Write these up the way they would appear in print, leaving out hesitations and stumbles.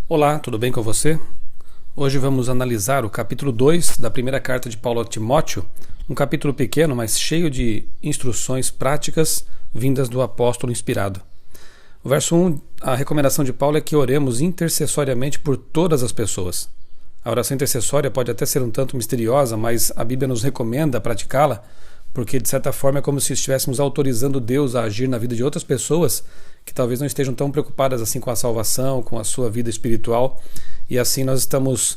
Olá, tudo bem com você? Hoje vamos analisar o capítulo 2 da primeira carta de Paulo a Timóteo, um capítulo pequeno, mas cheio de instruções práticas vindas do apóstolo inspirado. O verso 1, a recomendação de Paulo é que oremos intercessoriamente por todas as pessoas. A oração intercessória pode até ser um tanto misteriosa, mas a Bíblia nos recomenda praticá-la, porque de certa forma é como se estivéssemos autorizando Deus a agir na vida de outras pessoas que talvez não estejam tão preocupadas assim com a salvação, com a sua vida espiritual, e assim nós estamos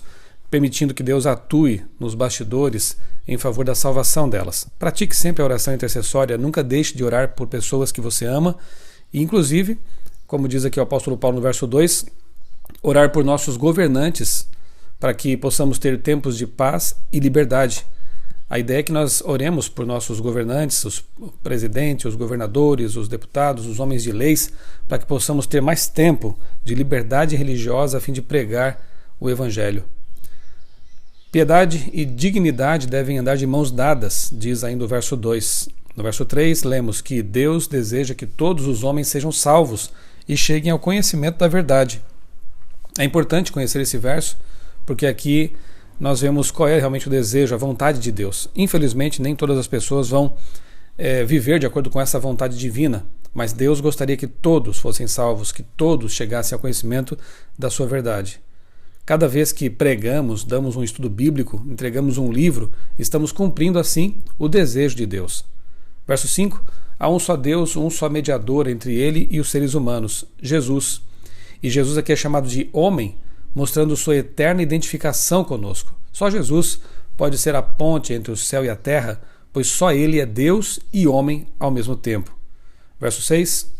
permitindo que Deus atue nos bastidores em favor da salvação delas. Pratique sempre a oração intercessória, nunca deixe de orar por pessoas que você ama, e inclusive, como diz aqui o apóstolo Paulo no verso 2, orar por nossos governantes, para que possamos ter tempos de paz e liberdade. A ideia é que nós oremos por nossos governantes, os presidentes, os governadores, os deputados, os homens de leis, para que possamos ter mais tempo de liberdade religiosa a fim de pregar o Evangelho. Piedade e dignidade devem andar de mãos dadas, diz ainda o verso 2. No verso 3, lemos que Deus deseja que todos os homens sejam salvos e cheguem ao conhecimento da verdade. É importante conhecer esse verso, porque aqui nós vemos qual é realmente o desejo, a vontade de Deus. Infelizmente, nem todas as pessoas vão viver de acordo com essa vontade divina, mas Deus gostaria que todos fossem salvos, que todos chegassem ao conhecimento da sua verdade. Cada vez que pregamos, damos um estudo bíblico, entregamos um livro, estamos cumprindo assim o desejo de Deus. Verso 5, há um só Deus, um só mediador entre ele e os seres humanos, Jesus. E Jesus aqui é chamado de homem, mostrando sua eterna identificação conosco. Só Jesus pode ser a ponte entre o céu e a terra, pois só Ele é Deus e homem ao mesmo tempo. Verso 6.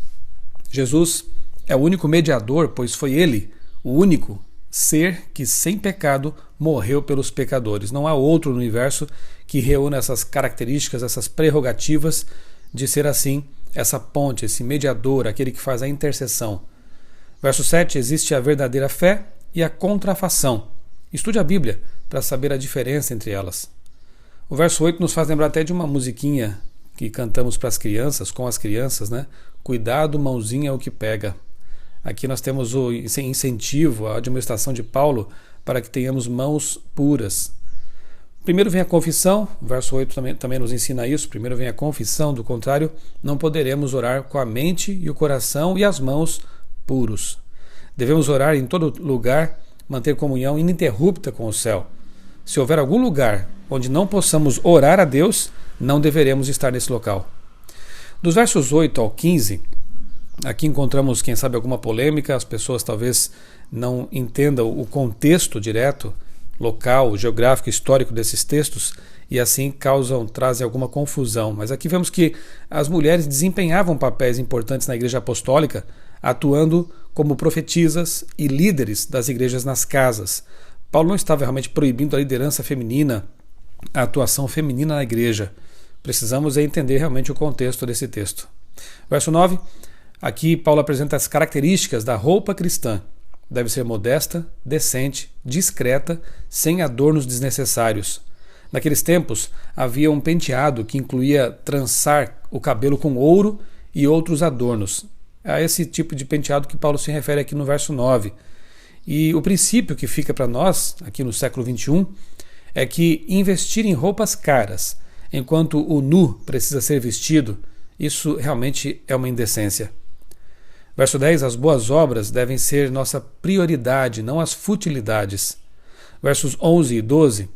Jesus é o único mediador, pois foi Ele, o único ser que sem pecado morreu pelos pecadores. Não há outro no universo que reúna essas características, essas prerrogativas de ser assim, essa ponte, esse mediador, aquele que faz a intercessão. Verso 7. Existe a verdadeira fé e a contrafação. Estude a Bíblia para saber a diferença entre elas. O verso 8 nos faz lembrar até de uma musiquinha que cantamos para as crianças, com as crianças, né? Cuidado, mãozinha é o que pega. Aqui nós temos o incentivo, a admoestação de Paulo para que tenhamos mãos puras. Primeiro vem a confissão, o verso 8 também nos ensina isso. Primeiro vem a confissão, do contrário, não poderemos orar com a mente e o coração e as mãos puros. Devemos orar em todo lugar, manter comunhão ininterrupta com o céu. Se houver algum lugar onde não possamos orar a Deus, não deveremos estar nesse local. Dos versos 8 ao 15, aqui encontramos, quem sabe, alguma polêmica. As pessoas talvez não entendam o contexto direto, local, geográfico, histórico desses textos, e assim trazem alguma confusão. Mas aqui vemos que as mulheres desempenhavam papéis importantes na Igreja Apostólica, atuando como profetisas e líderes das igrejas nas casas. Paulo não estava realmente proibindo a liderança feminina, a atuação feminina na igreja. Precisamos entender realmente o contexto desse texto. Verso 9, aqui Paulo apresenta as características da roupa cristã. Deve ser modesta, decente, discreta, sem adornos desnecessários. Naqueles tempos, havia um penteado que incluía trançar o cabelo com ouro e outros adornos. A esse tipo de penteado que Paulo se refere aqui no verso 9. E o princípio que fica para nós, aqui no século XXI, é que investir em roupas caras, enquanto o nu precisa ser vestido, isso realmente é uma indecência. Verso 10, as boas obras devem ser nossa prioridade, não as futilidades. Versos 11 e 12,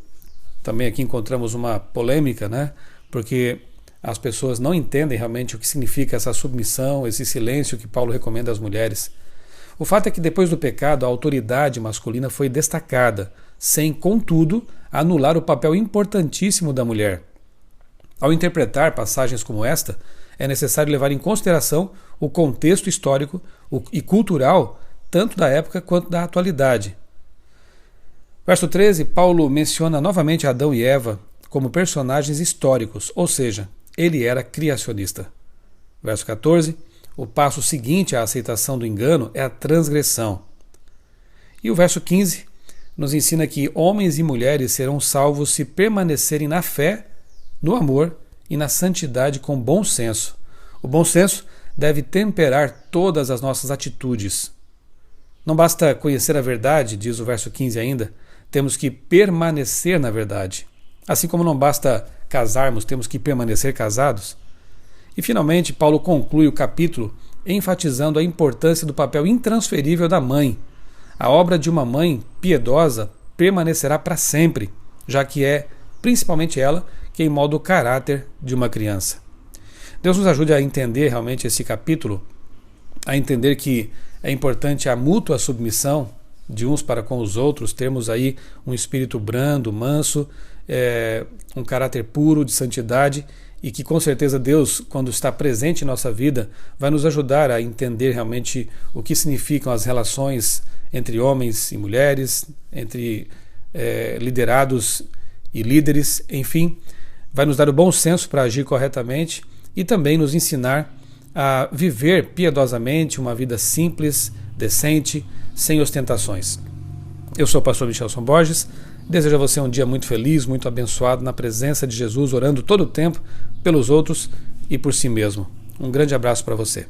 também aqui encontramos uma polêmica, né? Porque as pessoas não entendem realmente o que significa essa submissão, esse silêncio que Paulo recomenda às mulheres. O fato é que depois do pecado a autoridade masculina foi destacada, sem, contudo, anular o papel importantíssimo da mulher. Ao interpretar passagens como esta, é necessário levar em consideração o contexto histórico e cultural, tanto da época quanto da atualidade. Verso 13, Paulo menciona novamente Adão e Eva como personagens históricos, ou seja, ele era criacionista. Verso 14, o passo seguinte à aceitação do engano é a transgressão. E o verso 15 nos ensina que homens e mulheres serão salvos se permanecerem na fé, no amor e na santidade com bom senso. O bom senso deve temperar todas as nossas atitudes. Não basta conhecer a verdade, diz o verso 15 ainda, temos que permanecer na verdade. Assim como não basta casarmos, temos que permanecer casados. E finalmente, Paulo conclui o capítulo enfatizando a importância do papel intransferível da mãe. A obra de uma mãe piedosa permanecerá para sempre, já que é principalmente ela quem molda o caráter de uma criança. Deus nos ajude a entender realmente esse capítulo, a entender que é importante a mútua submissão de uns para com os outros, termos aí um espírito brando, manso, um caráter puro de santidade, e que com certeza Deus, quando está presente em nossa vida, vai nos ajudar a entender realmente o que significam as relações entre homens e mulheres, entre liderados e líderes, enfim, vai nos dar o bom senso para agir corretamente e também nos ensinar a viver piedosamente uma vida simples, decente, sem ostentações. Eu sou o pastor Michelson Borges, desejo a você um dia muito feliz, muito abençoado na presença de Jesus, orando todo o tempo pelos outros e por si mesmo. Um grande abraço para você.